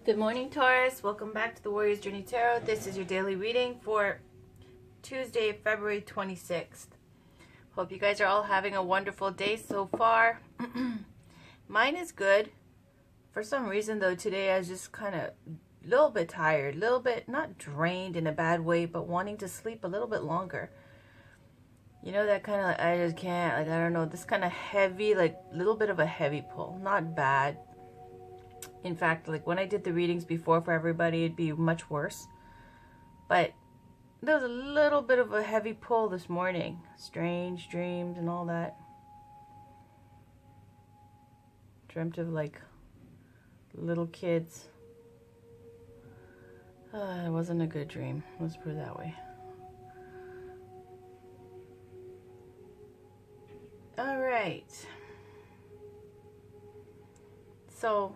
Good morning, Taurus. Welcome back to the Warrior's Journey Tarot. This is your daily reading for Tuesday, February 26th. Hope you guys are all having a wonderful day so far. Mine is good. For some reason, though, today I was just kind of a little bit tired, a little bit, not drained in a bad way, but wanting to sleep a little bit longer. You know, that kind of, like, I just can't, like, I don't know, this kind of heavy, like, little bit of a heavy pull. Not bad. In fact, like when I did the readings before for everybody, it'd be much worse. But there was a little bit of a heavy pull this morning. Strange dreams and all that. Dreamt of like little kids. It wasn't a good dream. Let's put it that way. All right. So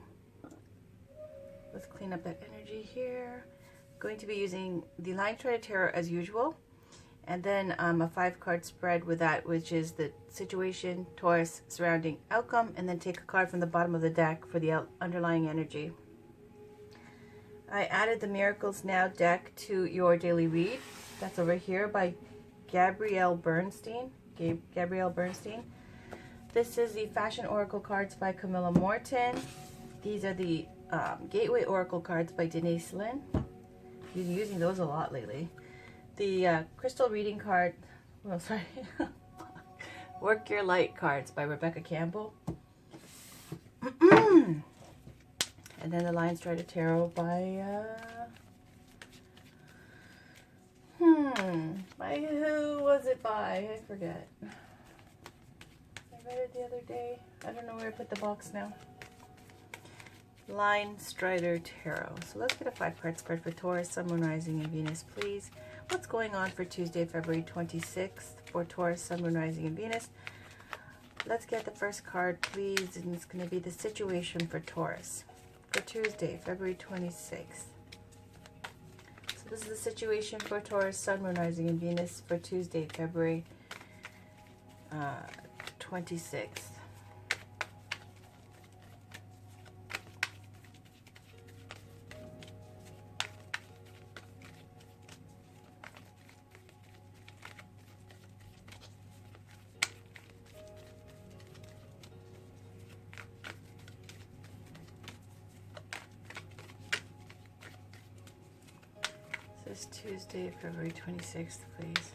let's clean up that energy here. Going to be using the Line Strider Tarot as usual. And then a 5-card spread with that, which is the situation, Taurus, surrounding, outcome. And then take a card from the bottom of the deck for the underlying energy. I added the Miracles Now deck to your daily read. That's over here by Gabrielle Bernstein. This is the Fashion Oracle cards by Camilla Morton. These are the Gateway Oracle cards by Denise Lynn. Been using those a lot lately. The Crystal Reading card, Work Your Light cards by Rebecca Campbell. And then the Line Strider Tarot by, by who was it by? I forget. I read it the other day. I don't know where I put the box now. Line Strider Tarot. So let's get a 5-card spread for Taurus, Sun, Moon, Rising, and Venus, please. What's going on for Tuesday, February 26th for Taurus, Sun, Moon, Rising, and Venus? Let's get the first card, please, and it's going to be the situation for Taurus for Tuesday, February 26th. So this is the situation for Taurus, Sun, Moon, Rising, and Venus for Tuesday, February 26th. This Tuesday, February 26th, please.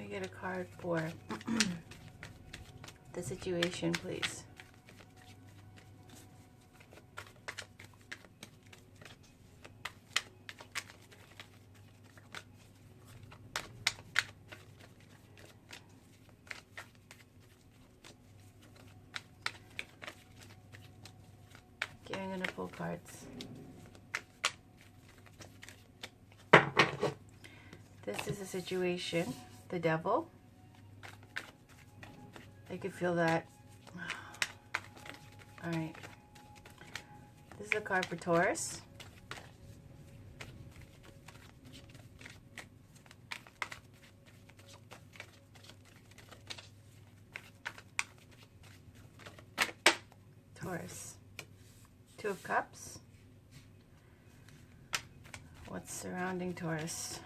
Get a card for the situation, please. Okay, I'm gonna pull cards. This is a situation. The Devil. I could feel that. All right. This is a card for Taurus. Taurus. 2 of Cups. What's surrounding Taurus?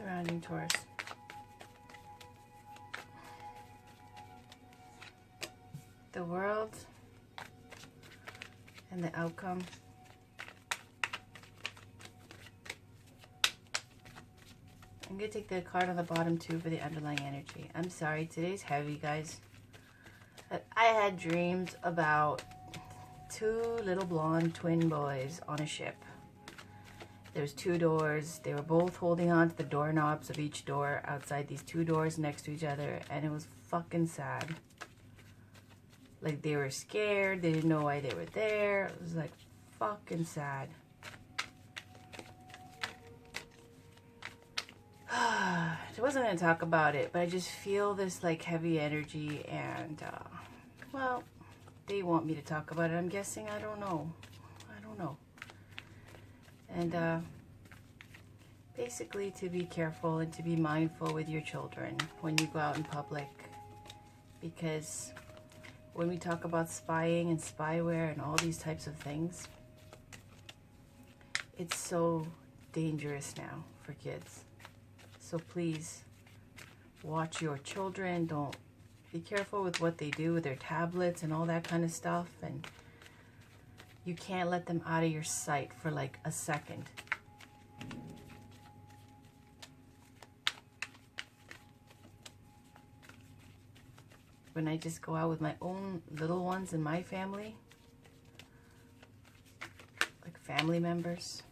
surrounding Taurus. The world and the outcome. I'm going to take the card on the bottom too for the underlying energy. I'm sorry, today's heavy, guys. I had dreams about two little blonde twin boys on a ship. There's two doors. They were both holding on to the doorknobs of each door outside these two doors next to each other, and it was fucking sad. Like, they were scared. They didn't know why they were there. It was like fucking sad. I wasn't going to talk about it, but I just feel this like heavy energy, and well, they want me to talk about it, I'm guessing. I don't know. And basically to be careful and to be mindful with your children when you go out in public, because when we talk about spying and spyware and all these types of things, it's so dangerous now for kids. So please watch your children. Don't be careful with what they do with their tablets and all that kind of stuff. And you can't let them out of your sight for like a second. When I just go out with my own little ones in my family, like family members,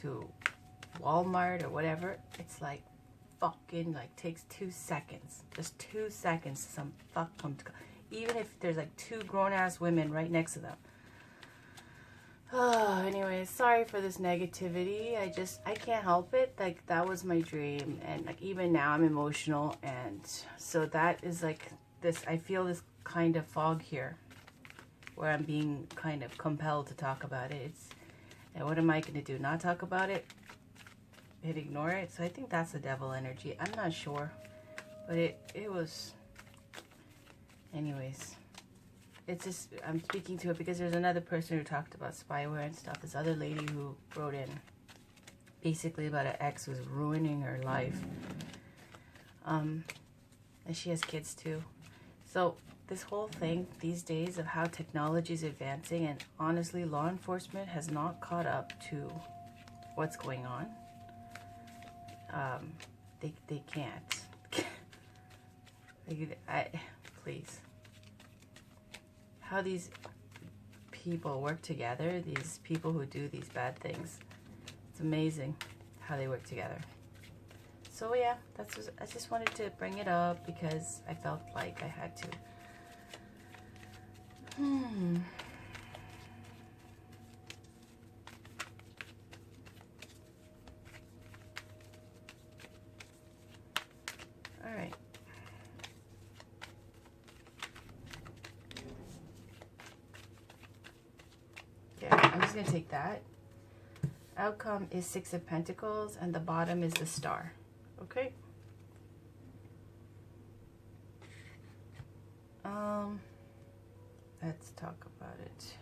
to Walmart or whatever, it's like fucking like takes 2 seconds, just 2 seconds to some fuck come to, even if there's like two grown-ass women right next to them. Oh, anyway, sorry for this negativity. I can't help it. Like, that was my dream, and like even now I'm emotional, and so that is like this, I feel this kind of fog here where I'm being kind of compelled to talk about it. And what am I going to do? Not talk about it? And ignore it? So I think that's the devil energy. I'm not sure, but it was, anyways. It's just, I'm speaking to it because there's another person who talked about spyware and stuff. This other lady who wrote in basically about an ex who's ruining her life. And she has kids too. So this whole thing these days of how technology is advancing, and honestly law enforcement has not caught up to what's going on. They can't. Please. How these people work together, these people who do these bad things. It's amazing how they work together. So yeah, I just wanted to bring it up because I felt like I had to. All right. Yeah, I'm just gonna take that. Outcome is 6 of Pentacles, and the bottom is the Star. Okay. Let's talk about it.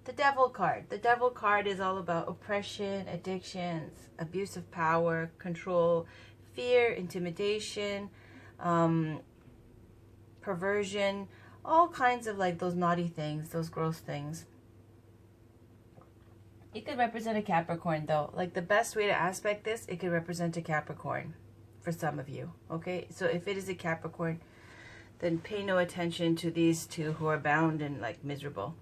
The Devil card. The Devil card is all about oppression, addictions, abuse of power, control, fear, intimidation, perversion, all kinds of like those naughty things, those gross things. It could represent a Capricorn though. Like, the best way to aspect this, it could represent a Capricorn for some of you. Okay, so if it is a Capricorn, then pay no attention to these two who are bound and like miserable.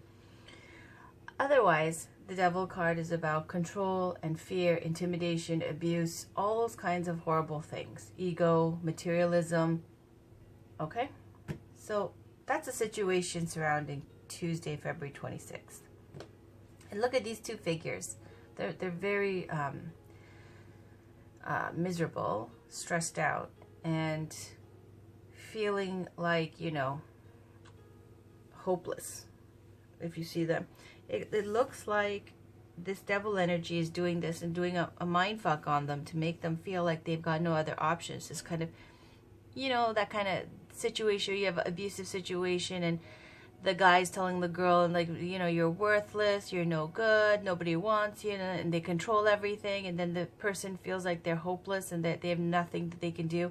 Otherwise, the Devil card is about control and fear, intimidation, abuse, all those kinds of horrible things. Ego, materialism. Okay, so that's a situation surrounding Tuesday, February 26th. And look at these two figures. They're very miserable, stressed out, and feeling like, you know, hopeless. If you see them, it looks like this devil energy is doing this and doing a mind fuck on them to make them feel like they've got no other options. This kind of, you know, that kind of situation, you have an abusive situation and the guy's telling the girl, and like, you know, you're worthless, you're no good, nobody wants you, and they control everything, and then the person feels like they're hopeless and that they have nothing that they can do.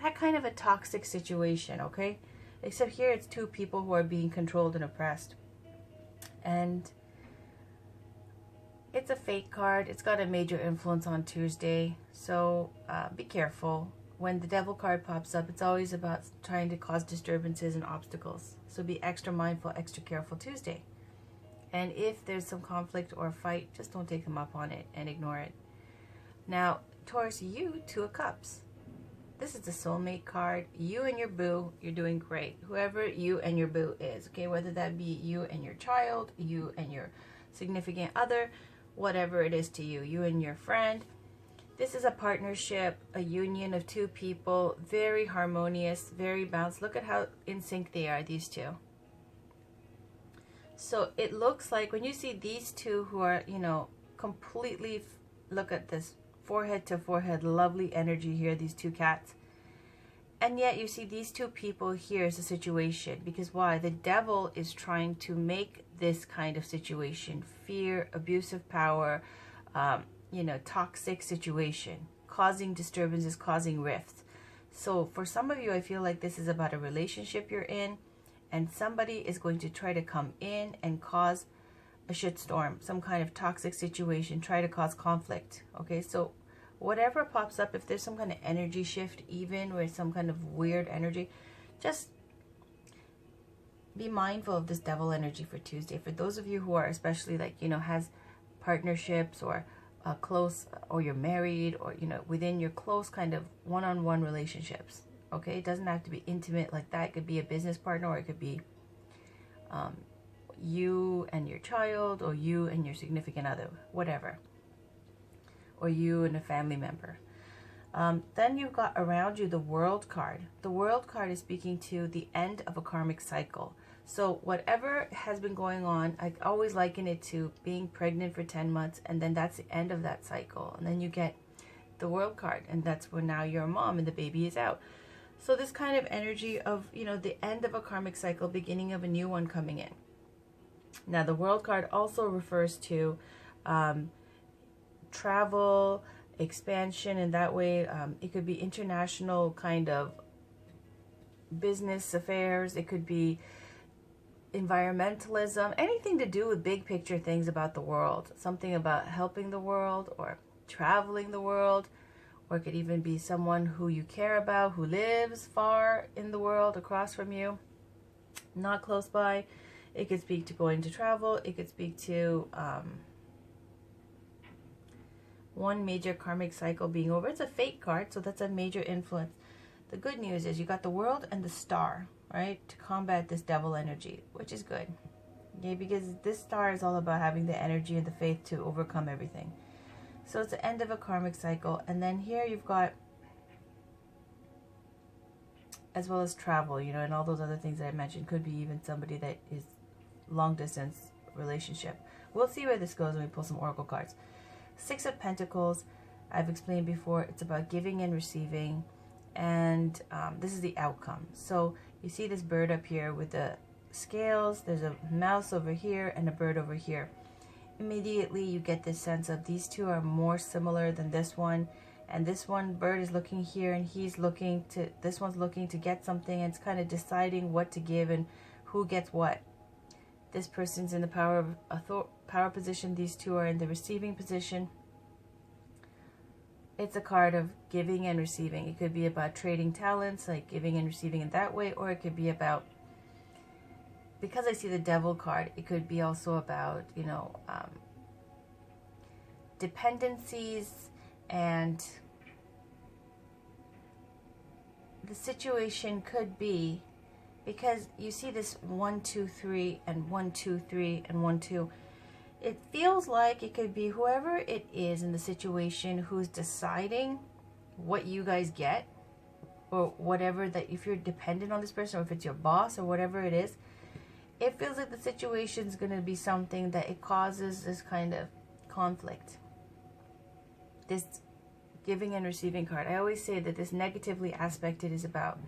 That kind of a toxic situation, okay? Except here it's two people who are being controlled and oppressed. And it's a fate card. It's got a major influence on Tuesday, so be careful. When the devil card pops up, it's always about trying to cause disturbances and obstacles. So be extra mindful, extra careful Tuesday. And if there's some conflict or fight, just don't take them up on it and ignore it. Now, Taurus, you, Two of Cups. This is the soulmate card. You and your boo, you're doing great. Whoever you and your boo is, okay? Whether that be you and your child, you and your significant other, whatever it is to you, you and your friend. This is a partnership, a union of two people, very harmonious, very balanced. Look at how in sync they are, these two. So it looks like when you see these two who are, you know, completely, look at this, forehead to forehead, lovely energy here, these two cats. And yet you see these two people here is a situation. Because why? The devil is trying to make this kind of situation, fear, abusive power, you know, toxic situation, causing disturbances, causing rifts. So for some of you, I feel like this is about a relationship you're in, and somebody is going to try to come in and cause a shitstorm, some kind of toxic situation, try to cause conflict. Okay, so whatever pops up, if there's some kind of energy shift, even with some kind of weird energy, just be mindful of this devil energy for Tuesday. For those of you who are especially like, you know, has partnerships or close, or you're married, or, you know, within your close kind of one-on-one relationships. Okay, it doesn't have to be intimate like that. It could be a business partner, or it could be you and your child, or you and your significant other, whatever, or you and a family member. Then you've got around you the World card. The World card is speaking to the end of a karmic cycle. So whatever has been going on, I always liken it to being pregnant for 10 months, and then that's the end of that cycle. And then you get the World card, and that's when now you're a mom and the baby is out. So this kind of energy of, you know, the end of a karmic cycle, beginning of a new one coming in. Now the World card also refers to travel, expansion, and that way it could be international kind of business affairs. It could be environmentalism, anything to do with big picture things about the world, something about helping the world or traveling the world, or it could even be someone who you care about who lives far in the world across from you, not close by. It could speak to going to travel. It could speak to one major karmic cycle being over. It's a fate card, so that's a major influence. The good news is you got the World and the Star, right, to combat this devil energy, which is good. Okay, because this star is all about having the energy and the faith to overcome everything. So it's the end of a karmic cycle. And then here you've got, as well as travel, you know, and all those other things that I mentioned. Could be even somebody that is long distance relationship. We'll see where this goes when we pull some oracle cards. Six of Pentacles, I've explained before, it's about giving and receiving, and this is the outcome. So you see this bird up here with the scales, there's a mouse over here and a bird over here. Immediately you get this sense of these two are more similar than this one, and this one bird is looking here and he's looking to, this one's looking to get something, and it's kind of deciding what to give and who gets what. This person's in the power position, these two are in the receiving position. It's a card of giving and receiving. It could be about trading talents, like giving and receiving in that way, or it could be about, because I see the Devil card, it could be also about, you know, dependencies, and the situation could be, because you see this 1 2 3 and 1 2 3 and 1 2, it feels like it could be whoever it is in the situation who's deciding what you guys get, or whatever, that if you're dependent on this person, or if it's your boss or whatever it is, it feels like the situation is going to be something that it causes this kind of conflict. This giving and receiving card, I always say that this negatively aspected is about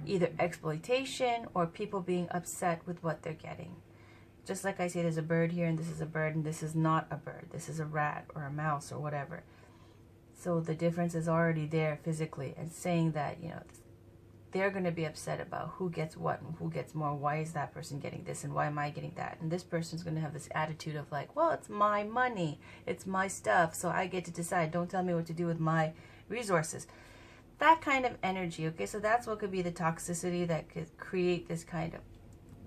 either exploitation or people being upset with what they're getting. Just like I say, there's a bird here, and this is a bird, and this is not a bird. This is a rat or a mouse or whatever. So the difference is already there physically, and saying that, you know, they're going to be upset about who gets what and who gets more. Why is that person getting this and why am I getting that? And this person's going to have this attitude of like, well, it's my money, it's my stuff, so I get to decide. Don't tell me what to do with my resources. That kind of energy, okay? So that's what could be the toxicity that could create this kind of,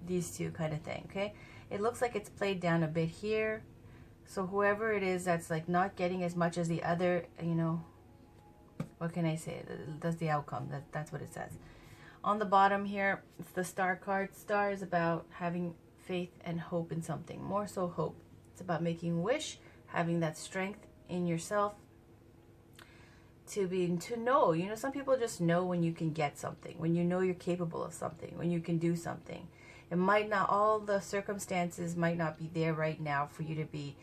these two kind of thing, okay? It looks like it's played down a bit here. So whoever it is that's like not getting as much as the other, you know, what can I say? That's the outcome. That's what it says. On the bottom here, it's the Star card. Star is about having faith and hope in something. More so hope. It's about making a wish, having that strength in yourself to know. You know, some people just know when you can get something, when you know you're capable of something, when you can do something. It might not, all the circumstances might not be there right now for you to be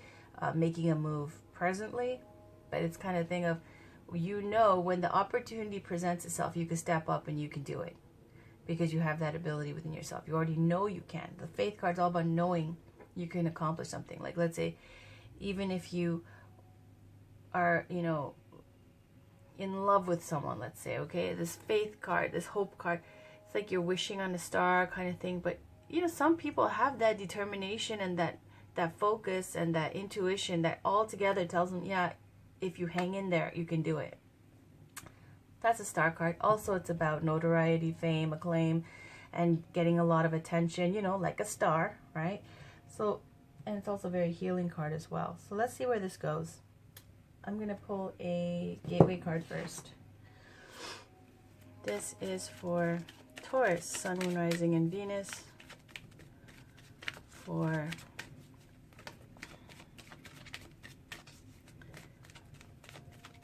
making a move presently, but it's kind of thing of, you know, when the opportunity presents itself, you can step up and you can do it because you have that ability within yourself. You already know you can. The faith card's all about knowing you can accomplish something. Like, let's say, even if you are, you know, in love with someone, let's say, okay, this faith card, this hope card, it's like you're wishing on a star kind of thing. But, you know, some people have that determination and that focus and that intuition that all together tells them, yeah, if you hang in there, you can do it. That's a Star card. Also, it's about notoriety, fame, acclaim, and getting a lot of attention, you know, like a star, right? So, and it's also a very healing card as well. So let's see where this goes. I'm going to pull a gateway card first. This is for Taurus, Sun, Moon, Rising, and Venus. For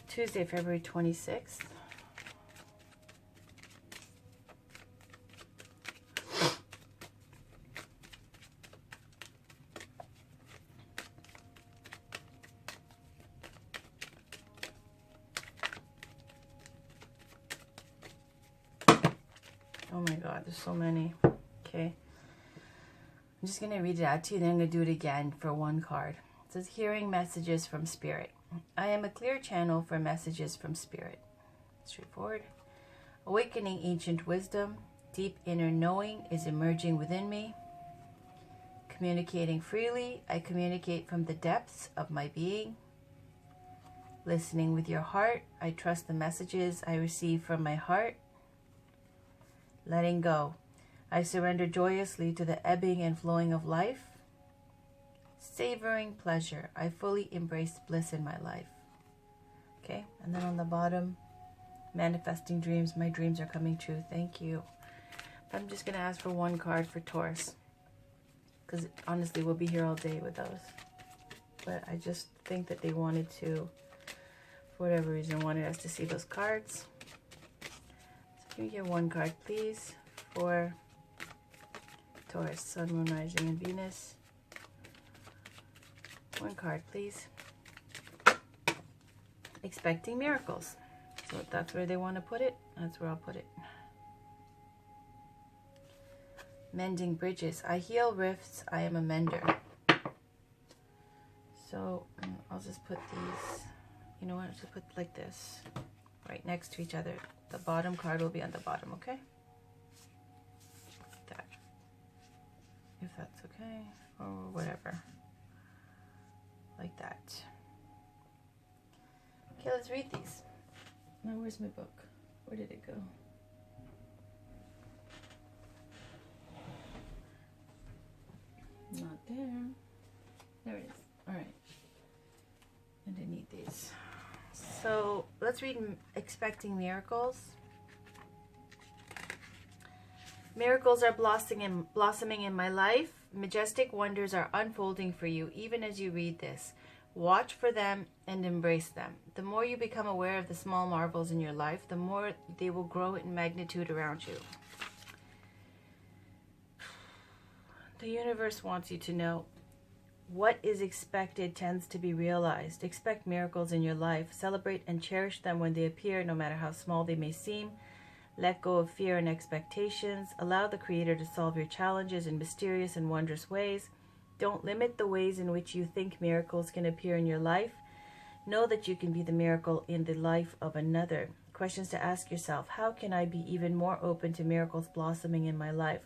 Tuesday, February 26th. Oh my God, there's so many. Okay. I'm just going to read it out to you, then I'm going to do it again for one card. It says, hearing messages from Spirit. I am a clear channel for messages from Spirit. Straightforward. Awakening ancient wisdom. Deep inner knowing is emerging within me. Communicating freely. I communicate from the depths of my being. Listening with your heart. I trust the messages I receive from my heart. Letting go. I surrender joyously to the ebbing and flowing of life. Savoring pleasure. I fully embrace bliss in my life. Okay, and then on the bottom, manifesting dreams. My dreams are coming true. Thank you. I'm just going to ask for one card for Taurus, because honestly, we'll be here all day with those. But I just think that they wanted to, for whatever reason, wanted us to see those cards. So can we get one card, please, for Taurus, Sun, Moon, Rising, and Venus? One card, please. Expecting miracles. So if that's where they want to put it, that's where I'll put it. Mending bridges. I heal rifts. I am a mender. So I'll just put these, you know what, I'll just put like this, right next to each other. The bottom card will be on the bottom, okay? Like that. If that's okay, or whatever. Like that. Okay, let's read these. Now, where's my book? Where did it go? Not there. There it is. All right. And I need these. So let's read Expecting Miracles. Miracles are blossoming in my life. Majestic wonders are unfolding for you, even as you read this. Watch for them and embrace them. The more you become aware of the small marvels in your life, the more they will grow in magnitude around you. The universe wants you to know what is expected tends to be realized. Expect miracles in your life. Celebrate and cherish them when they appear, no matter how small they may seem. Let go of fear and expectations. Allow the Creator to solve your challenges in mysterious and wondrous ways. Don't limit the ways in which you think miracles can appear in your life. Know that you can be the miracle in the life of another. Questions to ask yourself: how can I be even more open to miracles blossoming in my life?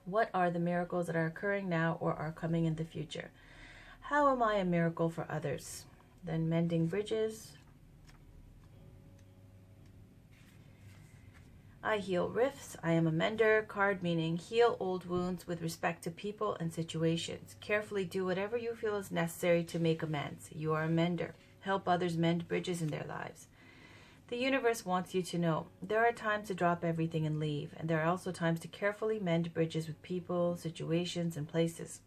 What are the miracles that are occurring now or are coming in the future? How am I a miracle for others? Then mending bridges. I heal rifts. I am a mender. Card meaning heal old wounds with respect to people and situations. Carefully do whatever you feel is necessary to make amends. You are a mender. Help others mend bridges in their lives. The universe wants you to know there are times to drop everything and leave, and there are also times to carefully mend bridges with people, situations, and places.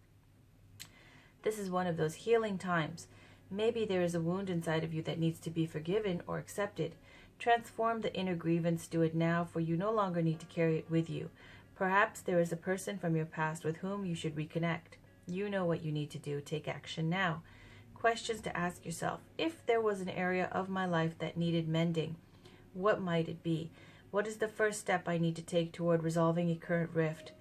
This is one of those healing times. Maybe there is a wound inside of you that needs to be forgiven or accepted. Transform the inner grievance. Do it now, for you no longer need to carry it with you. Perhaps there is a person from your past with whom you should reconnect. You know what you need to do. Take action now. Questions to ask yourself: if there was an area of my life that needed mending, what might it be? What is the first step I need to take toward resolving a current rift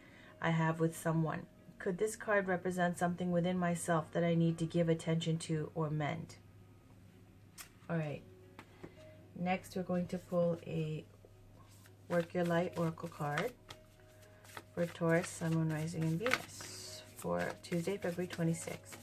I have with someone? Could this card represent something within myself that I need to give attention to or mend? All right. Next, we're going to pull a Work Your Light Oracle card for Taurus, Sun, Moon, Rising, and Venus for Tuesday, February 26th.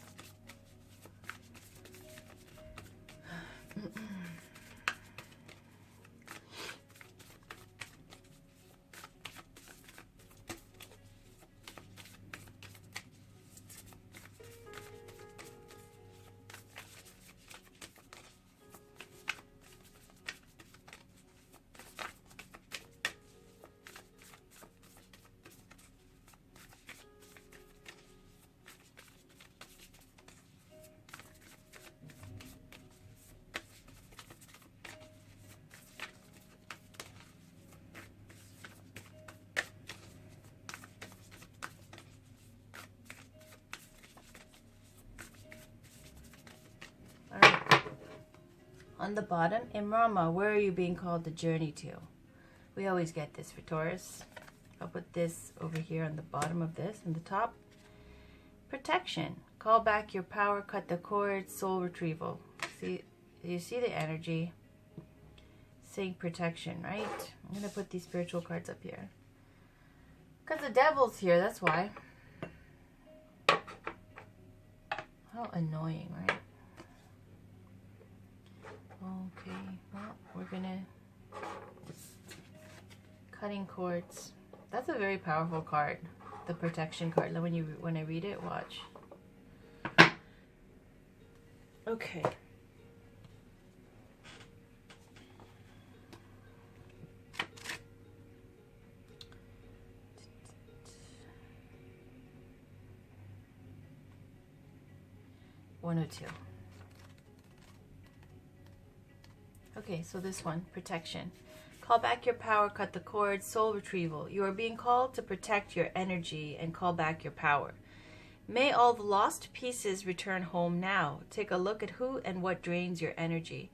On the bottom, Imrama, where are you being called to journey to? We always get this for Taurus. I'll put this over here on the bottom of this, and the top. Protection. Call back your power, cut the cords, soul retrieval. See, you see the energy? Saying protection, right? I'm going to put these spiritual cards up here. Because the devil's here, that's why. How annoying, right? Okay, well, we're gonna cutting cords. That's a very powerful card, the protection card. When I read it, watch. Okay. One or two. Okay, so this one, protection. Call back your power, cut the cords, soul retrieval. You are being called to protect your energy and call back your power. May all the lost pieces return home now. Take a look at who and what drains your energy.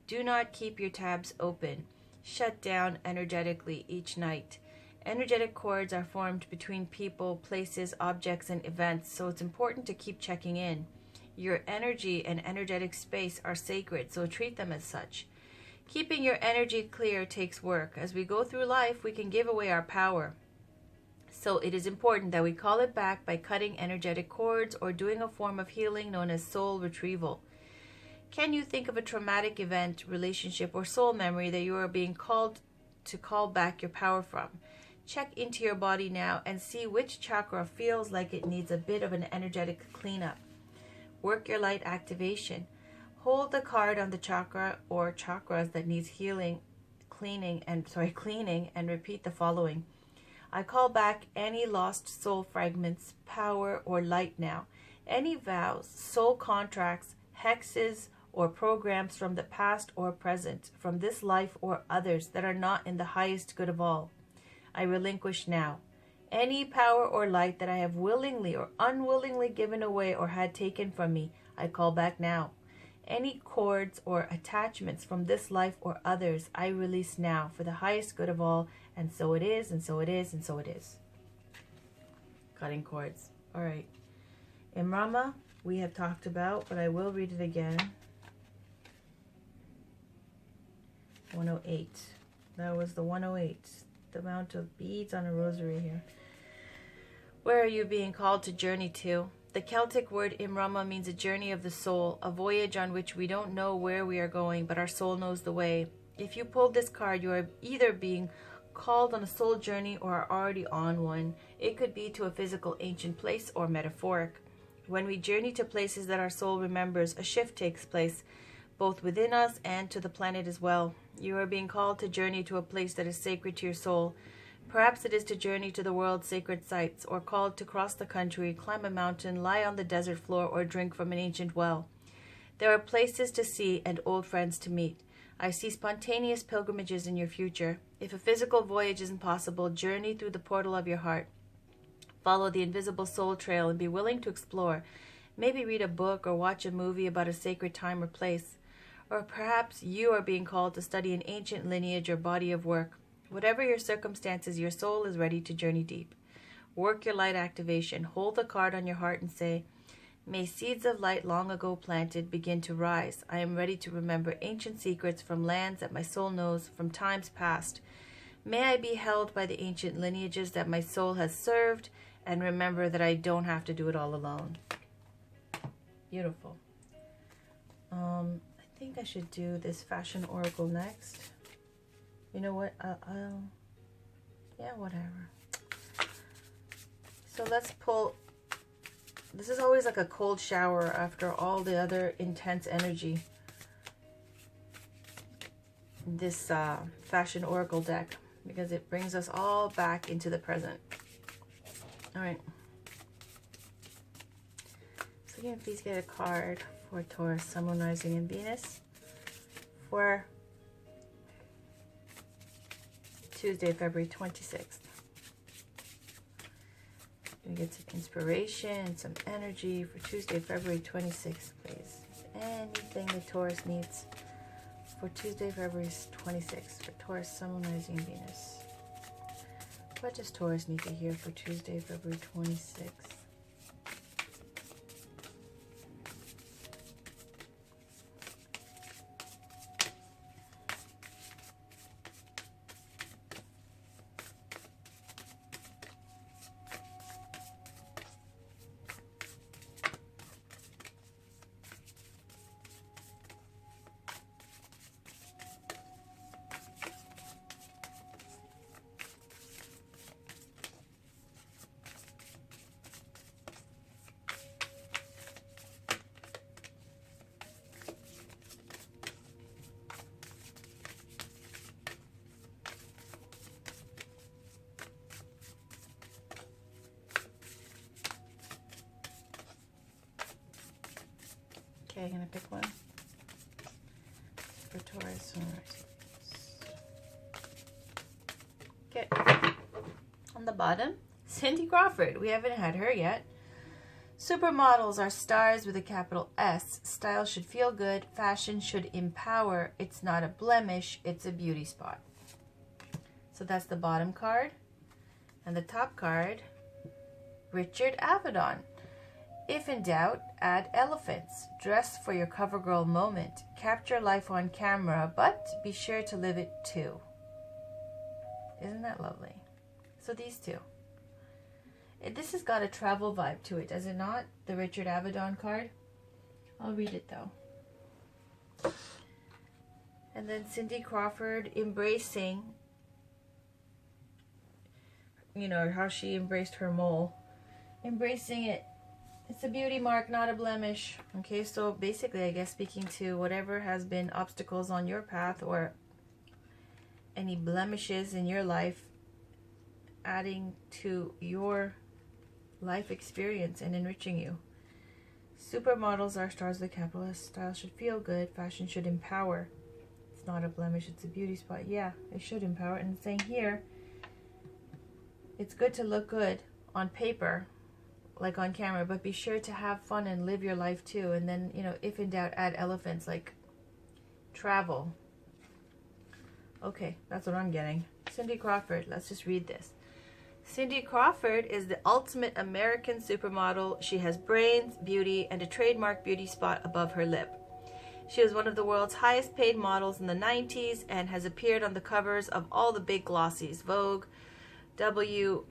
Do not keep your tabs open. Shut down energetically each night. Energetic cords are formed between people, places, objects, and events, so it's important to keep checking in. Your energy and energetic space are sacred, so treat them as such. Keeping your energy clear takes work. As we go through life, we can give away our power. So it is important that we call it back by cutting energetic cords or doing a form of healing known as soul retrieval. Can you think of a traumatic event, relationship, or soul memory that you are being called to call back your power from? Check into your body now and see which chakra feels like it needs a bit of an energetic cleanup. Work your light activation. Hold the card on the chakra or chakras that needs healing, cleaning, and repeat the following. I call back any lost soul fragments, power, or light now. Any vows, soul contracts, hexes, or programs from the past or present, from this life or others that are not in the highest good of all, I relinquish now. Any power or light that I have willingly or unwillingly given away or had taken from me, I call back now. Any cords or attachments from this life or others, I release now for the highest good of all. And so it is, and so it is, and so it is. Cutting cords. All right. Imrama, we have talked about, but I will read it again. 108. That was the 108. The amount of beads on a rosary here. Where are you being called to journey to? The Celtic word Imrama means a journey of the soul, a voyage on which we don't know where we are going, but our soul knows the way. If you pulled this card, you are either being called on a soul journey or are already on one. It could be to a physical ancient place or metaphoric. When we journey to places that our soul remembers, a shift takes place, both within us and to the planet as well. You are being called to journey to a place that is sacred to your soul. Perhaps it is to journey to the world's sacred sites, or called to cross the country, climb a mountain, lie on the desert floor, or drink from an ancient well. There are places to see and old friends to meet. I see spontaneous pilgrimages in your future. If a physical voyage isn't possible, journey through the portal of your heart. Follow the invisible soul trail and be willing to explore. Maybe read a book or watch a movie about a sacred time or place. Or perhaps you are being called to study an ancient lineage or body of work. Whatever your circumstances, your soul is ready to journey deep. Work your light activation. Hold the card on your heart and say, may seeds of light long ago planted begin to rise. I am ready to remember ancient secrets from lands that my soul knows from times past. May I be held by the ancient lineages that my soul has served, and remember that I don't have to do it all alone. Beautiful. I think I should do this fashion oracle next. You know what? Yeah, whatever. So let's pull. This is always like a cold shower after all the other intense energy. This fashion oracle deck, because it brings us all back into the present. All right. So can you please get a card for Taurus, Sun, Moon, Rising, and Venus for Tuesday, February 26th. We get some inspiration, some energy for Tuesday, February 26th, please. Anything that Taurus needs for Tuesday, February 26th for Taurus, Sun, Moon, Rising, and Venus. What does Taurus need to hear for Tuesday, February 26th? Okay, I'm gonna pick one for Taurus. Okay, on the bottom, Cindy Crawford. We haven't had her yet. Supermodels are stars with a capital S. Style should feel good. Fashion should empower. It's not a blemish. It's a beauty spot. So that's the bottom card. And the top card, Richard Avedon. If in doubt, add elephants. Dress for your CoverGirl moment. Capture life on camera, but be sure to live it too. Isn't that lovely? So these two. This has got a travel vibe to it, does it not? The Richard Avedon card. I'll read it though. And then Cindy Crawford embracing, you know, how she embraced her mole. Embracing it. It's a beauty mark, not a blemish. Okay, so basically, I guess speaking to whatever has been obstacles on your path or any blemishes in your life, adding to your life experience and enriching you. Supermodels are stars with a capital S. Style should feel good. Fashion should empower. It's not a blemish, it's a beauty spot. Yeah, it should empower. And it's saying here, it's good to look good on paper, like on camera, but be sure to have fun and live your life too. And then, you know, if in doubt, add elephants, like travel. Okay, that's what I'm getting. Cindy Crawford, let's just read this. Cindy Crawford is the ultimate American supermodel. She has brains, beauty, and a trademark beauty spot above her lip. She was one of the world's highest paid models in the 90s and has appeared on the covers of all the big glossies: Vogue, W,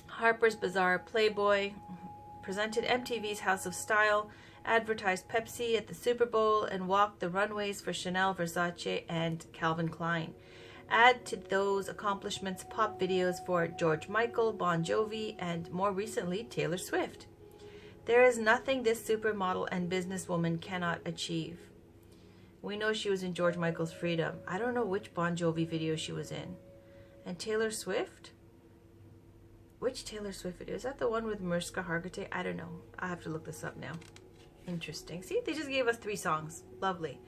Harper's Bazaar, Playboy, presented MTV's House of Style, advertised Pepsi at the Super Bowl, and walked the runways for Chanel, Versace, and Calvin Klein. Add to those accomplishments pop videos for George Michael, Bon Jovi, and more recently, Taylor Swift. There is nothing this supermodel and businesswoman cannot achieve. We know she was in George Michael's Freedom. I don't know which Bon Jovi video she was in. And Taylor Swift? Which Taylor Swift video? Is that the one with Mariska Hargitay? I don't know. I have to look this up now. Interesting. See, they just gave us 3 songs. Lovely.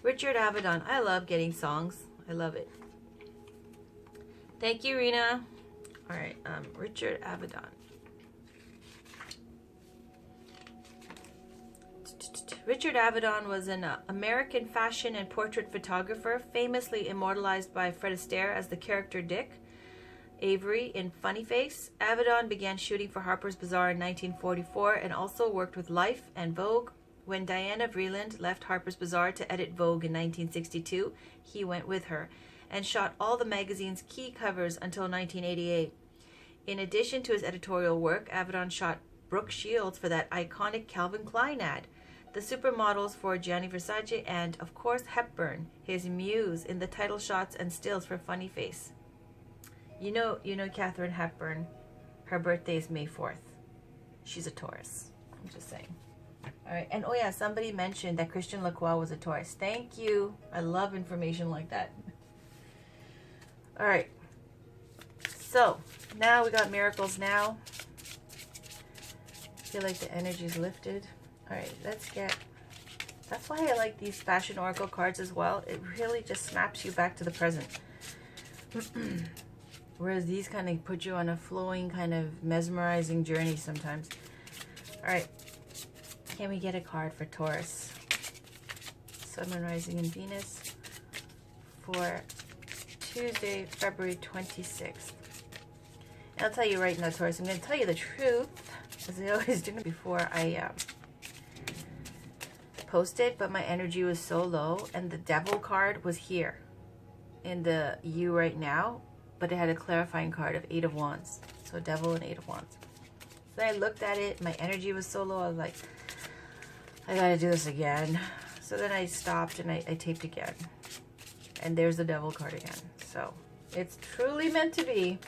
Richard Avedon. I love getting songs. I love it. Thank you, Rena. All right, Richard Avedon. Richard Avedon was an American fashion and portrait photographer, famously immortalized by Fred Astaire as the character Dick Avery in Funny Face. Avedon began shooting for Harper's Bazaar in 1944 and also worked with Life and Vogue. When Diana Vreeland left Harper's Bazaar to edit Vogue in 1962, he went with her and shot all the magazine's key covers until 1988. In addition to his editorial work, Avedon shot Brooke Shields for that iconic Calvin Klein ad, the supermodels for Gianni Versace, and, of course, Hepburn, his muse, in the title shots and stills for Funny Face. You know Katharine Hepburn, her birthday is May 4th. She's a Taurus. I'm just saying. All right, and oh yeah, somebody mentioned that Christian Lacroix was a Taurus. Thank you. I love information like that. All right, so now we got Miracles Now. I feel like the energy's lifted. All right, let's get, that's why I like these Fashion Oracle cards as well. It really just snaps you back to the present. Whereas these kind of put you on a flowing, kind of mesmerizing journey sometimes. All right, can we get a card for Taurus? Sun, Moon, Rising, and Venus for Tuesday, February 26th. And I'll tell you right now, Taurus, I'm going to tell you the truth, as I always do before I posted, but my energy was so low, and the Devil card was here in the U right now, but it had a clarifying card of 8 of Wands. So Devil and 8 of Wands. So I looked at it, my energy was so low, I was like, I gotta do this again. So then I stopped and I taped again. And there's the Devil card again. So it's truly meant to be.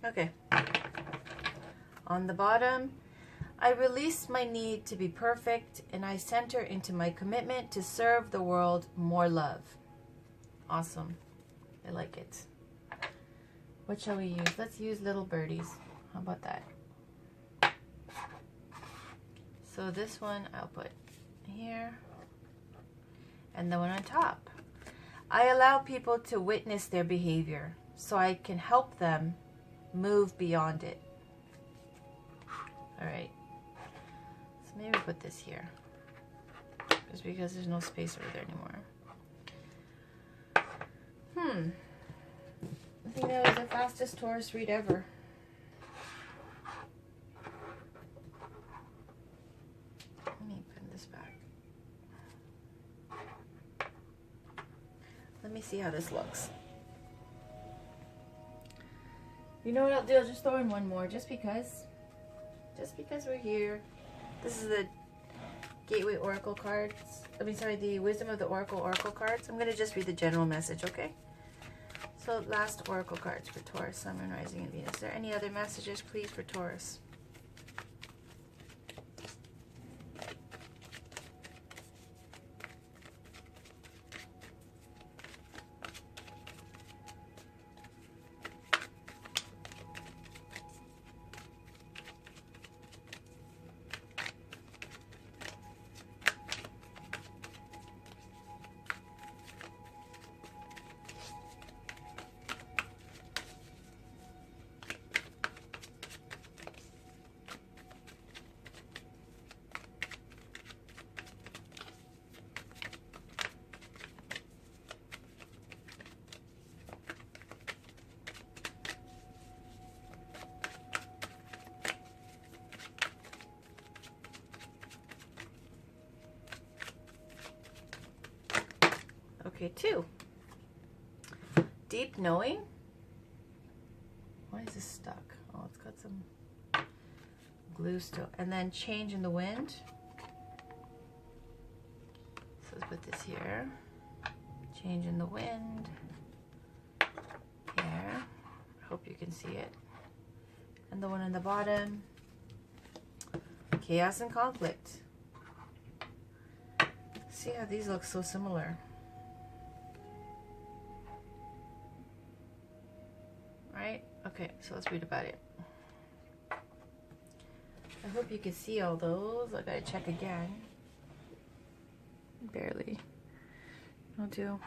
Okay. On the bottom, I release my need to be perfect and I center into my commitment to serve the world more love. Awesome. I like it. What shall we use? Let's use Little Birdies. How about that? So this one I'll put here. And the one on top. I allow people to witness their behavior so I can help them move beyond it. All right. So maybe put this here. Just because there's no space over there anymore. I think that was the fastest Taurus read ever. Let me put this back. Let me see how this looks. You know what I'll do? I'll just throw in one more, just because we're here. This is the Gateway Oracle cards. Sorry, the Wisdom of the Oracle cards. I'm going to just read the general message, okay? So, last Oracle cards for Taurus, Sun, Moon, Rising, and Venus. Is there any other messages, please, for Taurus? Okay, 2. Deep knowing. Why is this stuck? Oh, it's got some glue still. And then change in the wind. So let's put this here. Change in the wind. Here. I hope you can see it. And the one in the bottom. Chaos and conflict. See how these look so similar. Right? Okay, so let's read about it. I hope you can see all those. I gotta check again. Barely. I'll do.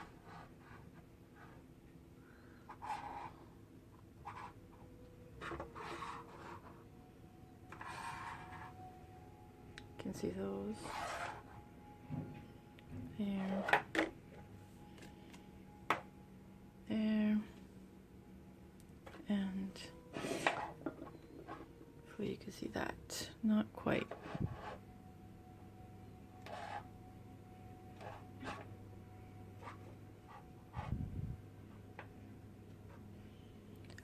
Can see those. There. There. And hopefully you can see that. Not quite.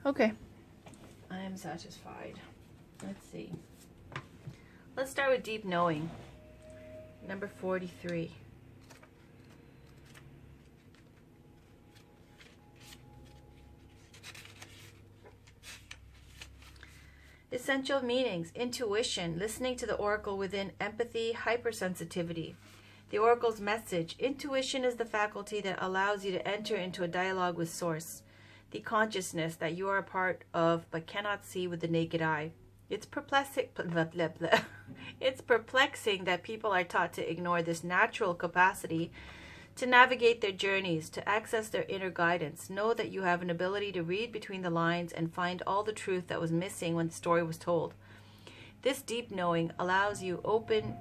Okay. I am satisfied. Let's see. Let's start with deep knowing. Number 43. Essential meanings: intuition, listening to the oracle within, empathy, hypersensitivity. The oracle's message: intuition is the faculty that allows you to enter into a dialogue with source, the consciousness that you are a part of but cannot see with the naked eye. It's perplexing that people are taught to ignore this natural capacity to navigate their journeys, to access their inner guidance. Know that you have an ability to read between the lines and find all the truth that was missing when the story was told. This deep knowing allows you open.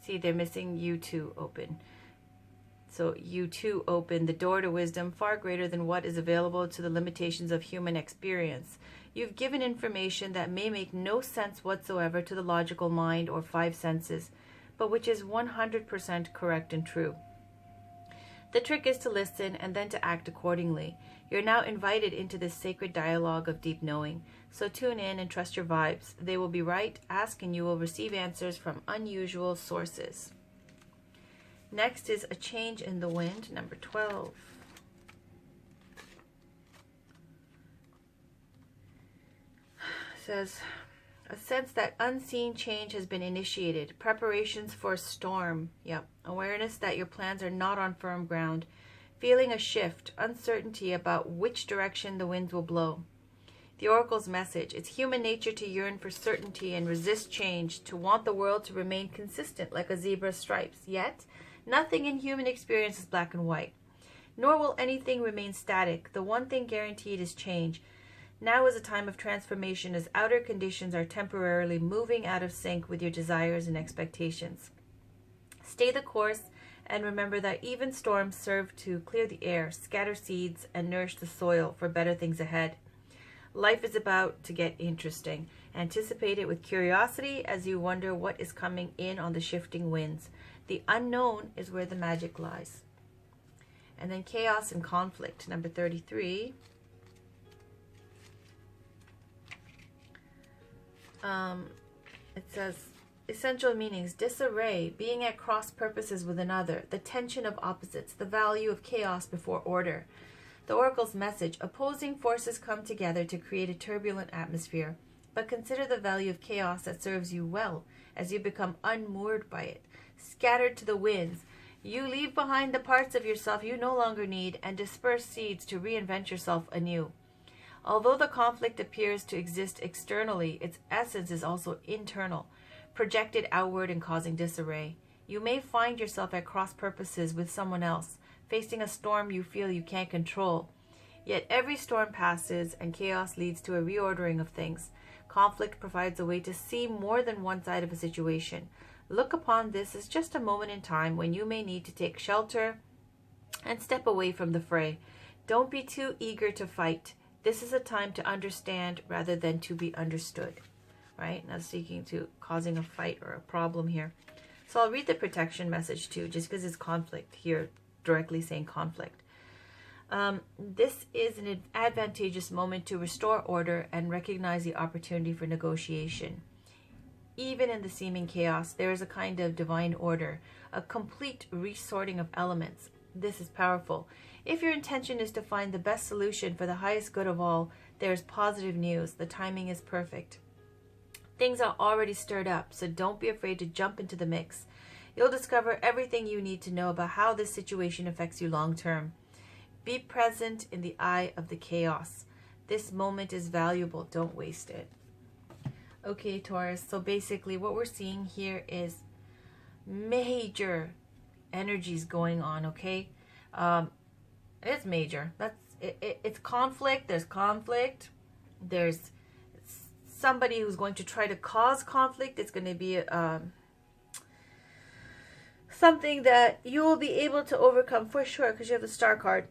See, they're missing you to open. So you too open the door to wisdom far greater than what is available to the limitations of human experience. You've given information that may make no sense whatsoever to the logical mind or 5 senses, but which is 100% correct and true. The trick is to listen and then to act accordingly. You're now invited into this sacred dialogue of deep knowing. So tune in and trust your vibes. They will be right. Ask and you will receive answers from unusual sources. Next is a change in the wind, number 12. It says, a sense that unseen change has been initiated. Preparations for a storm. Yep. Awareness that your plans are not on firm ground. Feeling a shift. Uncertainty about which direction the winds will blow. The oracle's message: it's human nature to yearn for certainty and resist change, to want the world to remain consistent like a zebra's stripes. Yet, nothing in human experience is black and white. Nor will anything remain static. The one thing guaranteed is change. Now is a time of transformation as outer conditions are temporarily moving out of sync with your desires and expectations. Stay the course and remember that even storms serve to clear the air, scatter seeds, and nourish the soil for better things ahead. Life is about to get interesting. Anticipate it with curiosity as you wonder what is coming in on the shifting winds. The unknown is where the magic lies. And then chaos and conflict, number 33. It says, essential meanings: disarray, being at cross purposes with another, the tension of opposites, the value of chaos before order. The Oracle's message: opposing forces come together to create a turbulent atmosphere, but consider the value of chaos that serves you well as you become unmoored by it. Scattered to the winds, you leave behind the parts of yourself you no longer need and disperse seeds to reinvent yourself anew. Although the conflict appears to exist externally, its essence is also internal, projected outward and causing disarray. You may find yourself at cross purposes with someone else, facing a storm you feel you can't control. Yet every storm passes and chaos leads to a reordering of things. Conflict provides a way to see more than one side of a situation. Look upon this as just a moment in time when you may need to take shelter and step away from the fray. Don't be too eager to fight. This is a time to understand rather than to be understood. Right? Not seeking to causing a fight or a problem here. So I'll read the protection message too, just because it's conflict here, directly saying conflict. This is an advantageous moment to restore order and recognize the opportunity for negotiation. Even in the seeming chaos, there is a kind of divine order, a complete resorting of elements. This is powerful. If your intention is to find the best solution for the highest good of all, there is positive news. The timing is perfect. Things are already stirred up, so don't be afraid to jump into the mix. You'll discover everything you need to know about how this situation affects you long term. Be present in the eye of the chaos. This moment is valuable. Don't waste it. Okay, Taurus, so basically what we're seeing here is major energies going on, okay? It's major. It's conflict. There's conflict. There's somebody who's going to try to cause conflict. It's going to be something that you will be able to overcome for sure because you have the Star card.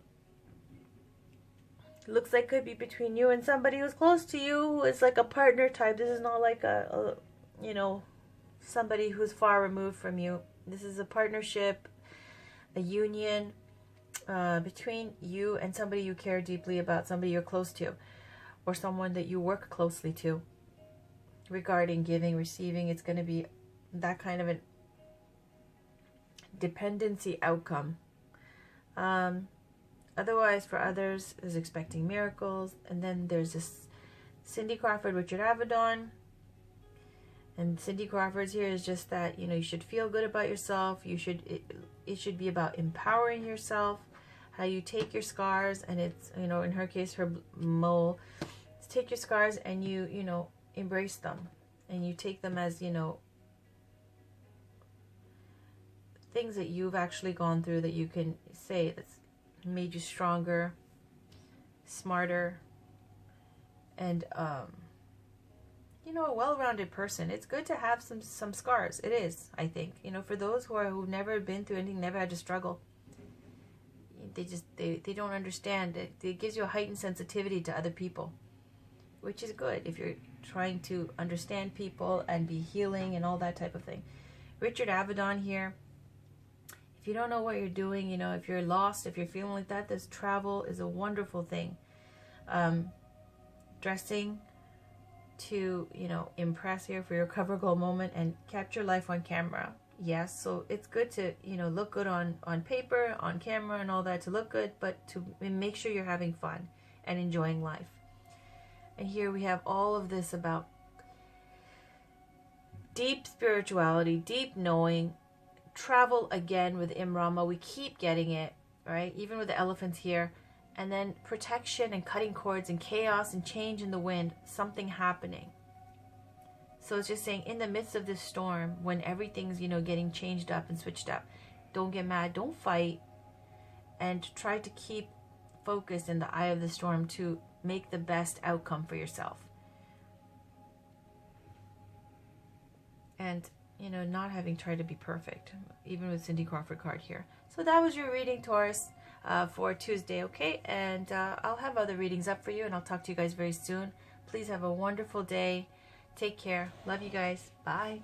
It looks like it could be between you and somebody who's close to you, who is like a partner type. This is not like a somebody who's far removed from you. This is a partnership, a union between you and somebody you care deeply about, somebody you're close to, or someone that you work closely to. Regarding giving, receiving, it's going to be that kind of a dependency outcome. Otherwise, for others, is expecting miracles. And then there's this Cindy Crawford, Richard Avedon. And Cindy Crawford's here is just that, you should feel good about yourself. It should be about empowering yourself. How you take your scars, and it's, in her case, her mole. Take your scars and you embrace them. And you take them as, things that you've actually gone through that you can say that's made you stronger, smarter, and a well-rounded person. It's good to have some scars. It is, I think. For those who've never been through anything, never had to struggle, they don't understand it. It gives you a heightened sensitivity to other people, which is good if you're trying to understand people and be healing and all that type of thing. Richard Avedon here. If you don't know what you're doing, if you're lost, if you're feeling like that, this travel is a wonderful thing. Dressing to, impress here for your cover girl moment and capture life on camera. Yes, so it's good to, look good on paper, on camera and all that, to look good, but to make sure you're having fun and enjoying life. And here we have all of this about deep spirituality, deep knowing, travel again with Imrama. We keep getting it, right? Even with the elephants here. And then protection and cutting cords and chaos and change in the wind, something happening. So it's just saying, in the midst of this storm, when everything's, getting changed up and switched up, don't get mad, don't fight, and try to keep focused in the eye of the storm to make the best outcome for yourself. And, not having tried to be perfect, even with Cindy Crawford card here. So that was your reading, Taurus, for Tuesday, okay? And I'll have other readings up for you, and I'll talk to you guys very soon. Please have a wonderful day. Take care. Love you guys. Bye.